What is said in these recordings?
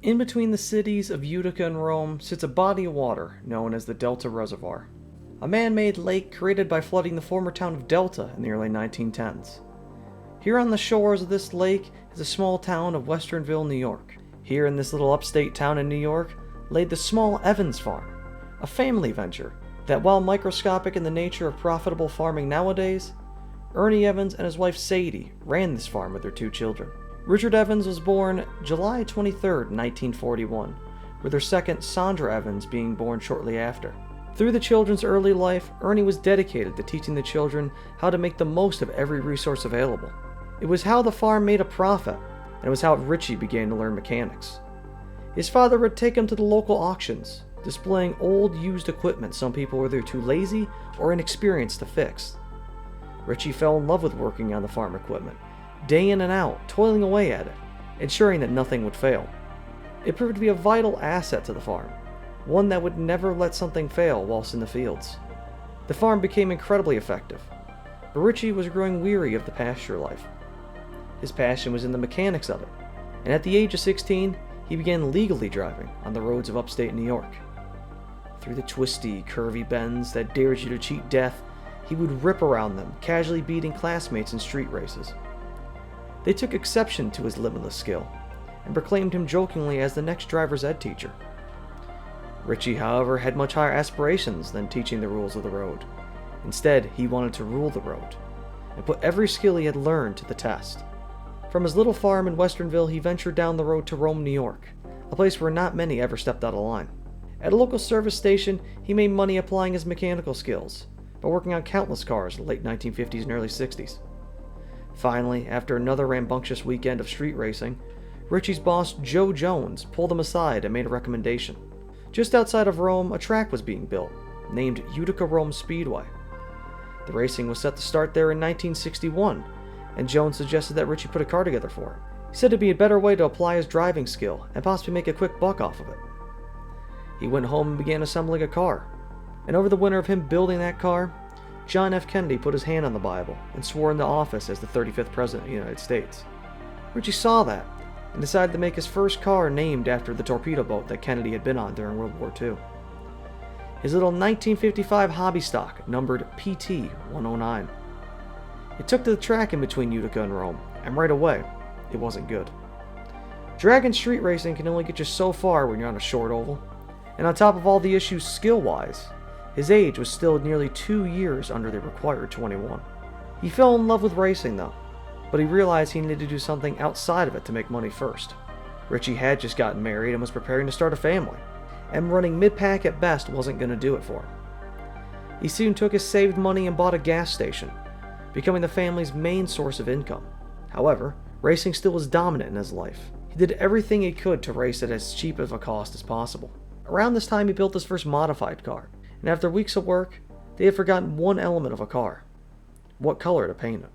In between the cities of Utica and Rome sits a body of water known as the Delta Reservoir, a man-made lake created by flooding the former town of Delta in the early 1910s. Here on the shores of this lake is a small town of Westernville, New York. Here in this little upstate town in New York lay the small Evans farm, a family venture that, while microscopic in the nature of profitable farming nowadays, Ernie Evans and his wife Sadie ran this farm with their 2 children. Richard Evans was born July 23, 1941, with their second, Sandra Evans, being born shortly after. Through the children's early life, Ernie was dedicated to teaching the children how to make the most of every resource available. It was how the farm made a profit, and it was how Richie began to learn mechanics. His father would take him to the local auctions, displaying old, used equipment some people were either too lazy or inexperienced to fix. Richie fell in love with working on the farm equipment, day in and out, toiling away at it, ensuring that nothing would fail. It proved to be a vital asset to the farm, one that would never let something fail whilst in the fields. The farm became incredibly effective, but Richie was growing weary of the pasture life. His passion was in the mechanics of it, and at the age of 16, he began legally driving on the roads of upstate New York. Through the twisty, curvy bends that dared you to cheat death, he would rip around them, casually beating classmates in street races. They took exception to his limitless skill, and proclaimed him jokingly as the next driver's ed teacher. Richie, however, had much higher aspirations than teaching the rules of the road. Instead, he wanted to rule the road, and put every skill he had learned to the test. From his little farm in Westernville, he ventured down the road to Rome, New York, a place where not many ever stepped out of line. At a local service station, he made money applying his mechanical skills, by working on countless cars in the late 1950s and early 60s. Finally, after another rambunctious weekend of street racing, Richie's boss, Joe Jones, pulled him aside and made a recommendation. Just outside of Rome, a track was being built, named Utica Rome Speedway. The racing was set to start there in 1961, and Jones suggested that Richie put a car together for him. He said it'd be a better way to apply his driving skill and possibly make a quick buck off of it. He went home and began assembling a car, and over the winter of him building that car, John F. Kennedy put his hand on the Bible and swore into office as the 35th President of the United States. Richie saw that and decided to make his first car named after the torpedo boat that Kennedy had been on during World War II. His little 1955 hobby stock, numbered PT-109. It took to the track in between Utica and Rome, and right away, it wasn't good. Drag street racing can only get you so far when you're on a short oval, and on top of all the issues skill-wise, his age was still nearly 2 years under the required 21. He fell in love with racing though, but he realized he needed to do something outside of it to make money first. Richie had just gotten married and was preparing to start a family, and running mid-pack at best wasn't going to do it for him. He soon took his saved money and bought a gas station, becoming the family's main source of income. However, racing still was dominant in his life. He did everything he could to race at as cheap of a cost as possible. Around this time, he built his first modified car, and after weeks of work, they had forgotten one element of a car: what color to paint it.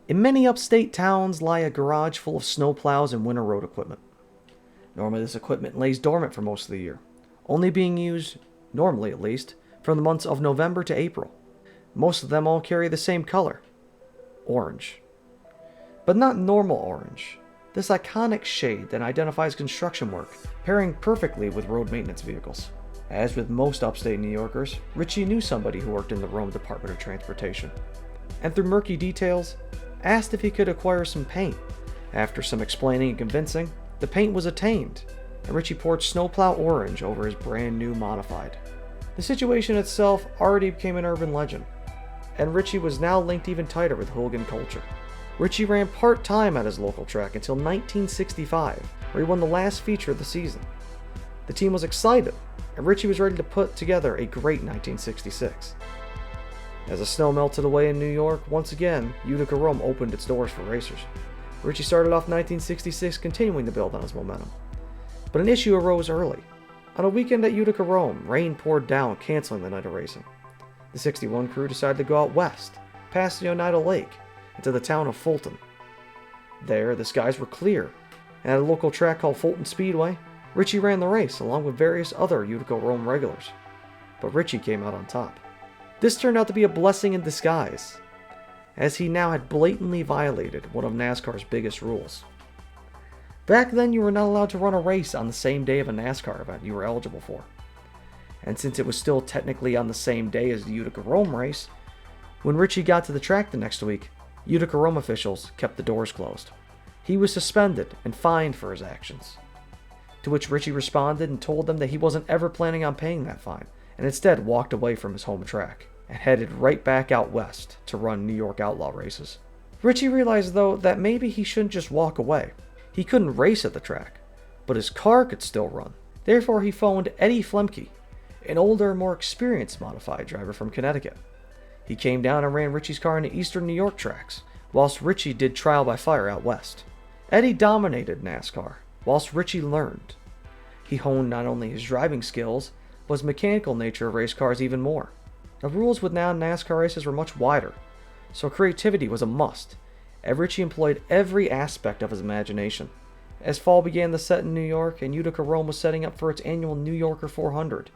In many upstate towns lie a garage full of snowplows and winter road equipment. Normally this equipment lays dormant for most of the year, only being used, normally at least, from the months of November to April. Most of them all carry the same color: orange. But not normal orange. This iconic shade that identifies construction work, pairing perfectly with road maintenance vehicles. As with most upstate New Yorkers, Richie knew somebody who worked in the Rome Department of Transportation, and through murky details, asked if he could acquire some paint. After some explaining and convincing, the paint was attained, and Richie poured snowplow orange over his brand new modified. The situation itself already became an urban legend, and Richie was now linked even tighter with hooligan culture. Richie ran part-time at his local track until 1965, where he won the last feature of the season. The team was excited, and Richie was ready to put together a great 1966. As the snow melted away in New York, once again, Utica Rome opened its doors for racers. Richie started off 1966 continuing to build on his momentum. But an issue arose early. On a weekend at Utica Rome, rain poured down, canceling the night of racing. The 61 crew decided to go out west, past the Oneida Lake, into the town of Fulton. There, the skies were clear, and at a local track called Fulton Speedway, Richie ran the race along with various other Utica Rome regulars. But Richie came out on top. This turned out to be a blessing in disguise. as he now had blatantly violated one of NASCAR's biggest rules. Back then, you were not allowed to run a race on the same day of a NASCAR event you were eligible for. And since it was still technically on the same day as the Utica Rome race, when Richie got to the track the next week, Utica Rome officials kept the doors closed. He was suspended and fined for his actions. To which Richie responded and told them that he wasn't ever planning on paying that fine, and instead walked away from his home track and headed right back out west to run New York outlaw races. Richie realized, though, that maybe he shouldn't just walk away. He couldn't race at the track, but his car could still run. Therefore, he phoned Eddie Flemke, an older, more experienced modified driver from Connecticut. He came down and ran Richie's car in the eastern New York tracks, whilst Richie did trial by fire out west. Eddie dominated NASCAR, whilst Richie learned. He honed not only his driving skills, but his mechanical nature of race cars even more. The rules with now NASCAR races were much wider, so creativity was a must, and Richie employed every aspect of his imagination. As fall began to set in New York and Utica Rome was setting up for its annual New Yorker 400,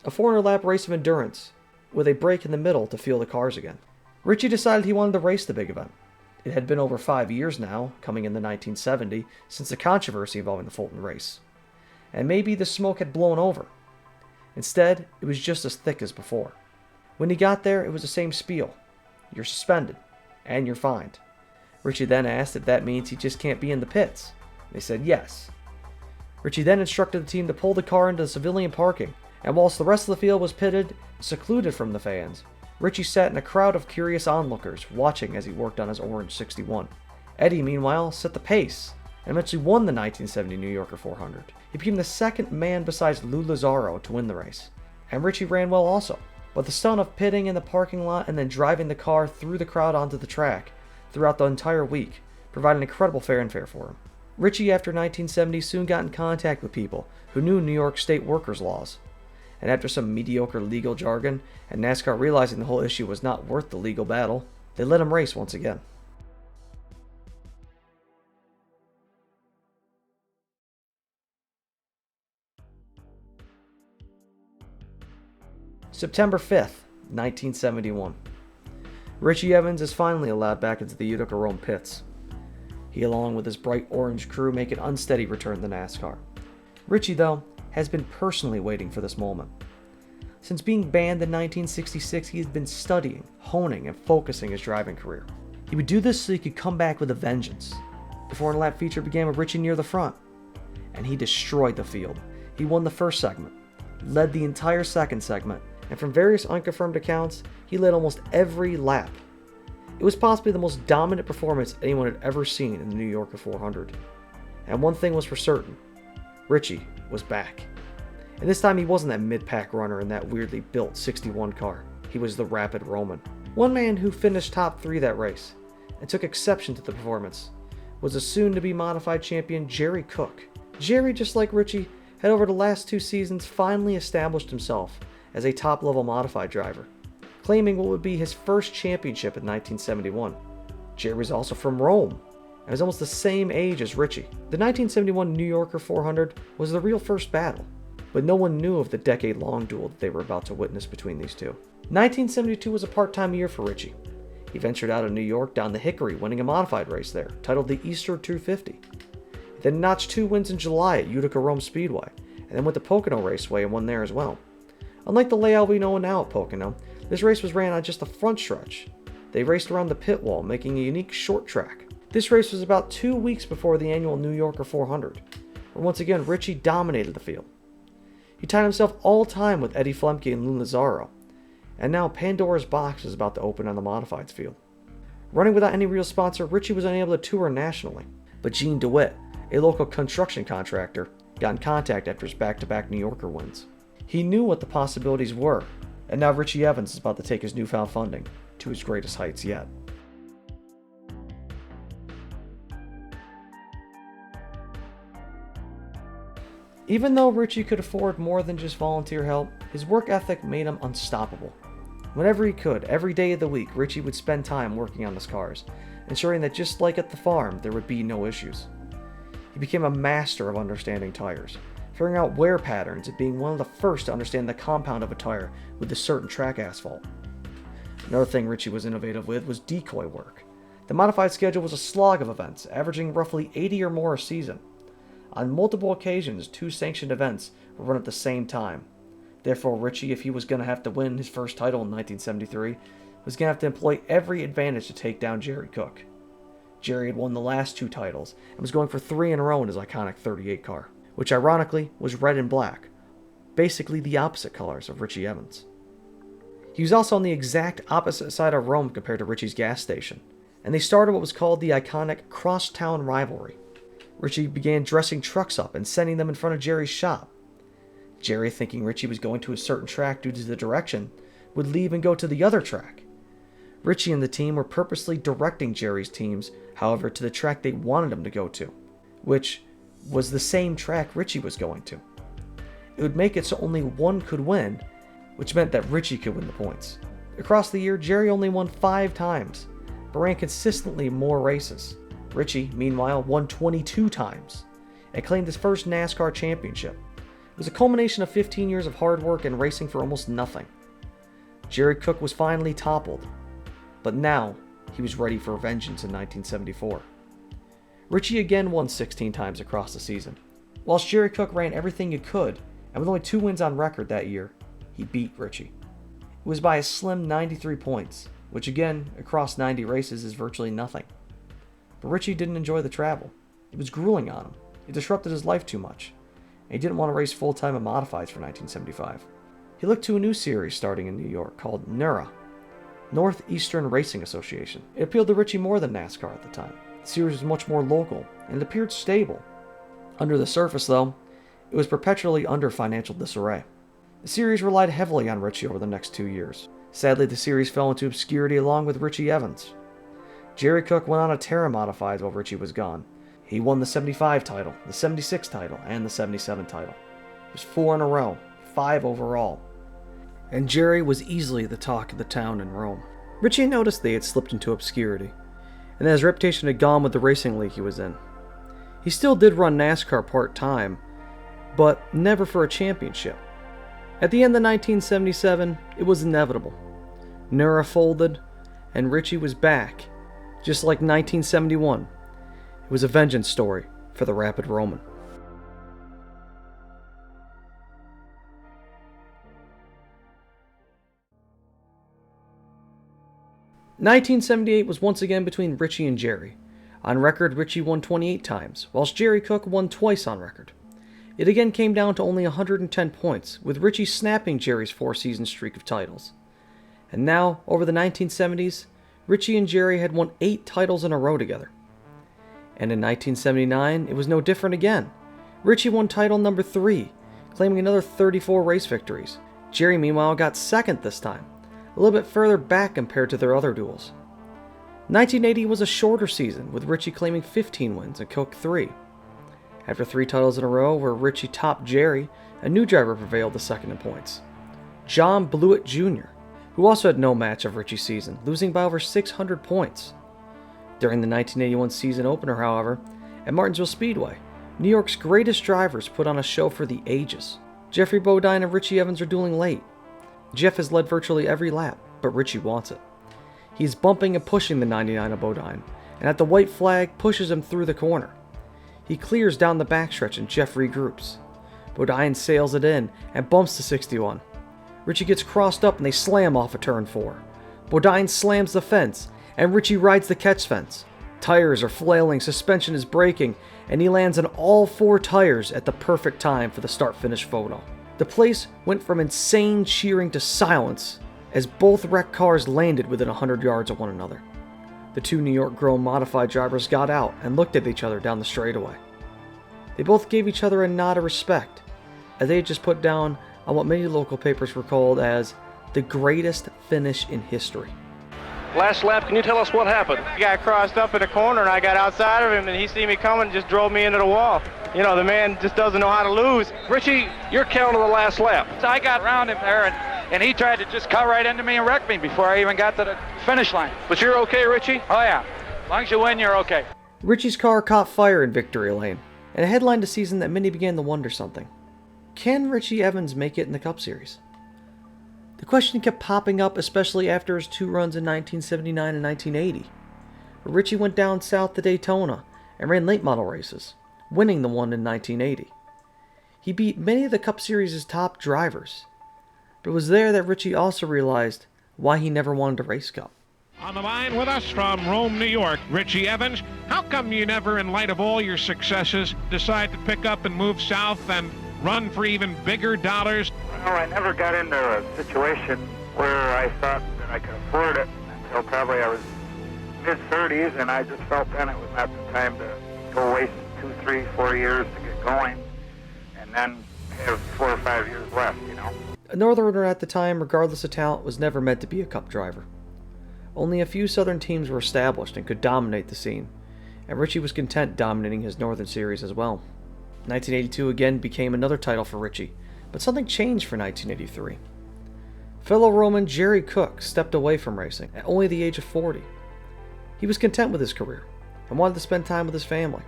a 400-lap race of endurance, with a break in the middle to feel the cars again. Richie decided he wanted to race the big event. It had been over 5 years now, coming in the 1970, since the controversy involving the Fulton race. And maybe the smoke had blown over. Instead, it was just as thick as before. When he got there, it was the same spiel. You're suspended, and you're fined. Richie then asked if that means he just can't be in the pits. They said yes. Richie then instructed the team to pull the car into the civilian parking, and whilst the rest of the field was pitted, secluded from the fans, Richie sat in a crowd of curious onlookers watching as he worked on his orange 61. Eddie, meanwhile, set the pace and eventually won the 1970 New Yorker 400. He became the second man besides Lou Lazzaro to win the race, and Richie ran well also. But the stunt of pitting in the parking lot and then driving the car through the crowd onto the track throughout the entire week provided incredible fanfare for him. Richie, after 1970, soon got in contact with people who knew New York state workers' laws. And after some mediocre legal jargon, and NASCAR realizing the whole issue was not worth the legal battle, they let him race once again. September 5th, 1971. Richie Evans is finally allowed back into the Utica Rome pits. He, along with his bright orange crew, make an unsteady return to NASCAR. Richie, though, has been personally waiting for this moment. Since being banned in 1966, he has been studying, honing, and focusing his driving career. He would do this so he could come back with a vengeance. The 400-lap feature began with Richie near the front, and he destroyed the field. He won the first segment, led the entire second segment, and from various unconfirmed accounts, he led almost every lap. It was possibly the most dominant performance anyone had ever seen in the New Yorker 400. And one thing was for certain, Richie was back. And this time he wasn't that mid-pack runner in that weirdly built 61 car. He was the Rapid Roman. One man who finished top 3 that race, and took exception to the performance, was the soon-to-be modified champion Jerry Cook. Jerry, just like Richie, had over the last 2 seasons finally established himself as a top-level modified driver, claiming what would be his first championship in 1971. Jerry was also from Rome, and was almost the same age as Richie. The 1971 New Yorker 400 was the real first battle, but no one knew of the decade-long duel that they were about to witness between these two. 1972 was a part-time year for Richie. He ventured out of New York down the Hickory, winning a modified race there, titled the Easter 250. He then notched 2 wins in July at Utica Rome Speedway, and then went to Pocono Raceway and won there as well. Unlike the layout we know now at Pocono, this race was ran on just the front stretch. They raced around the pit wall, making a unique short track. This race was about 2 weeks before the annual New Yorker 400, where once again Richie dominated the field. He tied himself all time with Eddie Flemke and Lou Lazzaro, and now Pandora's box is about to open on the modifieds field. Running without any real sponsor, Richie was unable to tour nationally, but Gene DeWitt, a local construction contractor, got in contact after his back-to-back New Yorker wins. He knew what the possibilities were, and now Richie Evans is about to take his newfound funding to his greatest heights yet. Even though Richie could afford more than just volunteer help, his work ethic made him unstoppable. Whenever he could, every day of the week, Richie would spend time working on his cars, ensuring that just like at the farm, there would be no issues. He became a master of understanding tires, figuring out wear patterns and being one of the first to understand the compound of a tire with a certain track asphalt. Another thing Richie was innovative with was decoy work. The modified schedule was a slog of events, averaging roughly 80 or more a season. On multiple occasions, 2 sanctioned events were run at the same time. Therefore, Richie, if he was going to have to win his first title in 1973, was going to have to employ every advantage to take down Jerry Cook. Jerry had won the last 2 titles and was going for 3 in a row in his iconic 38 car, which ironically was red and black, basically the opposite colors of Richie Evans. He was also on the exact opposite side of Rome compared to Richie's gas station, and they started what was called the iconic crosstown rivalry. Richie began dressing trucks up and sending them in front of Jerry's shop. Jerry, thinking Richie was going to a certain track due to the direction, would leave and go to the other track. Richie and the team were purposely directing Jerry's teams, however, to the track they wanted them to go to, which was the same track Richie was going to. It would make it so only one could win, which meant that Richie could win the points. Across the year, Jerry only won 5 times, but ran consistently more races. Richie, meanwhile, won 22 times, and claimed his first NASCAR championship. It was a culmination of 15 years of hard work and racing for almost nothing. Jerry Cook was finally toppled, but now he was ready for vengeance in 1974. Richie again won 16 times across the season. Whilst Jerry Cook ran everything he could, and with only 2 wins on record that year, he beat Richie. It was by a slim 93 points, which again, across 90 races, is virtually nothing. But Richie didn't enjoy the travel. It was grueling on him. It disrupted his life too much, and he didn't want to race full-time in modifieds for 1975. He looked to a new series starting in New York called NERA, Northeastern Racing Association. It appealed to Richie more than NASCAR at the time. The series was much more local, and it appeared stable. Under the surface, though, it was perpetually under financial disarray. The series relied heavily on Richie over the next 2 years. Sadly, the series fell into obscurity along with Richie Evans. Jerry Cook went on a tear of modifieds while Richie was gone. He won the 75 title, the 76 title, and the 77 title. It was 4 in a row, 5 overall. And Jerry was easily the talk of the town in Rome. Richie noticed they had slipped into obscurity, and that his reputation had gone with the racing league he was in. He still did run NASCAR part-time, but never for a championship. At the end of 1977, it was inevitable. NERA folded, and Richie was back, just like 1971. It was a vengeance story for the Rapid Roman. '78 was once again between Richie and Jerry. On record, Richie won 28 times, whilst Jerry Cook won twice on record. It again came down to only 110 points, with Richie snapping Jerry's 4-season streak of titles. And now, over the 1970s, Richie and Jerry had won 8 titles in a row together. And in 1979, it was no different again. Richie won title number 3, claiming another 34 race victories. Jerry, meanwhile, got second this time, a little bit further back compared to their other duels. 1980 was a shorter season, with Richie claiming 15 wins and Cook 3. After 3 titles in a row where Richie topped Jerry, a new driver prevailed to second in points. John Blewett Jr., who also had no match of Richie's season, losing by over 600 points. During the 1981 season opener, however, at Martinsville Speedway, New York's greatest drivers put on a show for the ages. Jeffrey Bodine and Richie Evans are dueling late. Jeff has led virtually every lap, but Richie wants it. He's bumping and pushing the 99 of Bodine, and at the white flag pushes him through the corner. He clears down the backstretch and Jeff regroups. Bodine sails it in and bumps the 61. Richie gets crossed up and they slam off of turn 4. Bodine slams the fence and Richie rides the catch fence. Tires are flailing, suspension is breaking, and he lands on all 4 tires at the perfect time for the start-finish photo. The place went from insane cheering to silence as both wrecked cars landed within 100 yards of one another. The 2 New York-grown modified drivers got out and looked at each other down the straightaway. They both gave each other a nod of respect, as they had just put down on what many local papers were called as the greatest finish in history. Last lap, can you tell us what happened? He got crossed up in the corner and I got outside of him and he seen me coming and just drove me into the wall. You know, the man just doesn't know how to lose. Richie, you're counting the last lap. So I got around him there and he tried to just cut right into me and wreck me before I even got to the finish line. But you're okay, Richie? Oh yeah, as long as you win, you're okay. Richie's car caught fire in Victory Lane, and it headlined a season that many began to wonder something. Can Richie Evans make it in the Cup Series? The question kept popping up, especially after his 2 runs in 1979 and 1980. Richie went down south to Daytona and ran late model races, winning the one in 1980. He beat many of the Cup Series' top drivers, but it was there that Richie also realized why he never wanted to race Cup. On the line with us from Rome, New York, Richie Evans. How come you never, in light of all your successes, decide to pick up and move south and run for even bigger dollars? Well, I never got into a situation where I thought that I could afford it until probably I was mid-30s, and I just felt then it was not the time to go waste 2, 3, 4 years to get going and then have 4 or 5 years left, you know. A Northerner at the time, regardless of talent, was never meant to be a Cup driver. Only a few Southern teams were established and could dominate the scene, and Richie was content dominating his Northern Series as well. 1982 again became another title for Richie, but something changed for 1983. Fellow Roman Jerry Cook stepped away from racing at only the age of 40. He was content with his career and wanted to spend time with his family.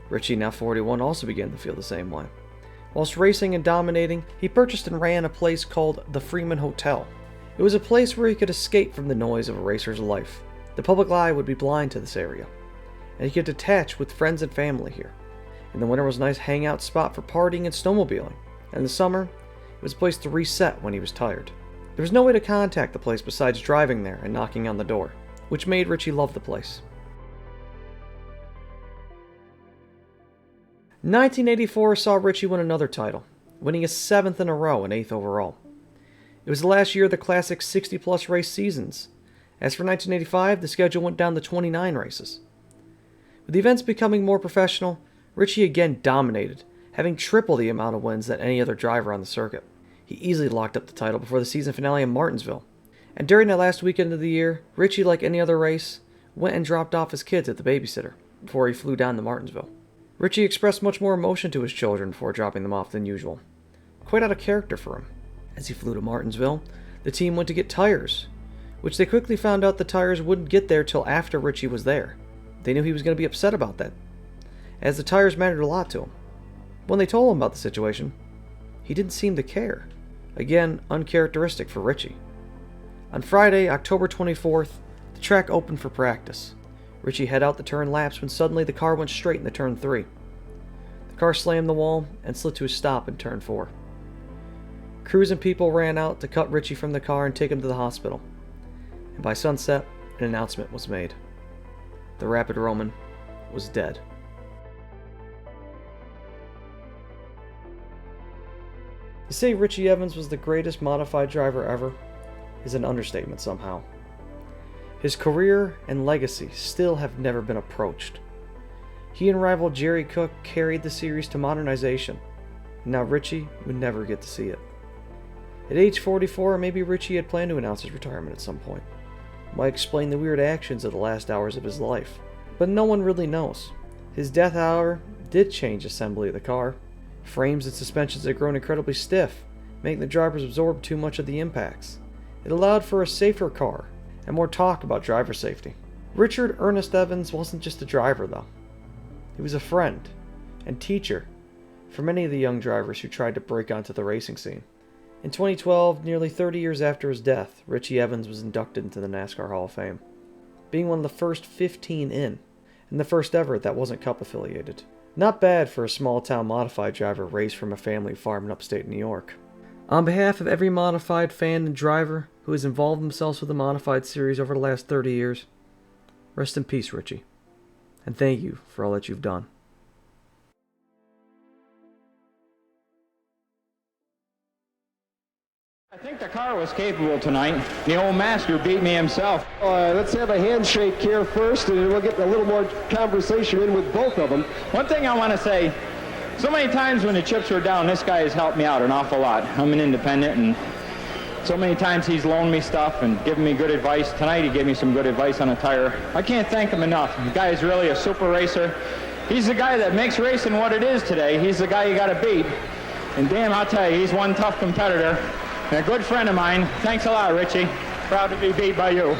Richie, now 41, also began to feel the same way. Whilst racing and dominating, he purchased and ran a place called the Freeman Hotel. It was a place where he could escape from the noise of a racer's life. The public eye would be blind to this area, and he could detach with friends and family here. In the winter, it was a nice hangout spot for partying and snowmobiling, and in the summer, it was a place to reset when he was tired. There was no way to contact the place besides driving there and knocking on the door, which made Richie love the place. 1984 saw Richie win another title, winning his 7th in a row and 8th overall. It was the last year of the classic 60-plus race seasons. As for 1985, the schedule went down to 29 races. With the events becoming more professional, Richie again dominated, having triple the amount of wins than any other driver on the circuit. He easily locked up the title before the season finale in Martinsville. And during that last weekend of the year, Richie, like any other race, went and dropped off his kids at the babysitter before he flew down to Martinsville. Richie expressed much more emotion to his children before dropping them off than usual. Quite out of character for him. As he flew to Martinsville, the team went to get tires, which they quickly found out the tires wouldn't get there till after Richie was there. They knew he was going to be upset about that, as the tires mattered a lot to him. When they told him about the situation, he didn't seem to care. Again, uncharacteristic for Richie. On Friday, October 24th, the track opened for practice. Richie head out the turn laps when suddenly the car went straight into turn 3. The car slammed the wall and slid to a stop in turn 4. Crews and people ran out to cut Richie from the car and take him to the hospital. And by sunset, an announcement was made. The Rapid Roman was dead. To say Richie Evans was the greatest modified driver ever is an understatement somehow. His career and legacy still have never been approached. He and rival Jerry Cook carried the series to modernization, and now Richie would never get to see it. At age 44, maybe Richie had planned to announce his retirement at some point. Might explain the weird actions of the last hours of his life, but no one really knows. His death, however, did change the assembly of the car. Frames and suspensions had grown incredibly stiff, making the drivers absorb too much of the impacts. It allowed for a safer car, and more talk about driver safety. Richard Ernest Evans wasn't just a driver, though. He was a friend and teacher for many of the young drivers who tried to break onto the racing scene. In 2012, nearly 30 years after his death, Richie Evans was inducted into the NASCAR Hall of Fame, being one of the first 15 in, and the first ever that wasn't Cup affiliated. Not bad for a small-town modified driver raised from a family farm in upstate New York. On behalf of every modified fan and driver who has involved themselves with the Modified Series over the last 30 years, rest in peace, Richie, and thank you for all that you've done. I think the car was capable tonight. The old master beat me himself. Let's have a handshake here first, and we'll get a little more conversation in with both of them. One thing I want to say, so many times when the chips were down, this guy has helped me out an awful lot. I'm an independent, and so many times he's loaned me stuff and given me good advice. Tonight he gave me some good advice on a tire. I can't thank him enough. The guy is really a super racer. He's the guy that makes racing what it is today. He's the guy you got to beat. And damn, I'll tell you, he's one tough competitor. And a good friend of mine. Thanks a lot, Richie. Proud to be beat by you.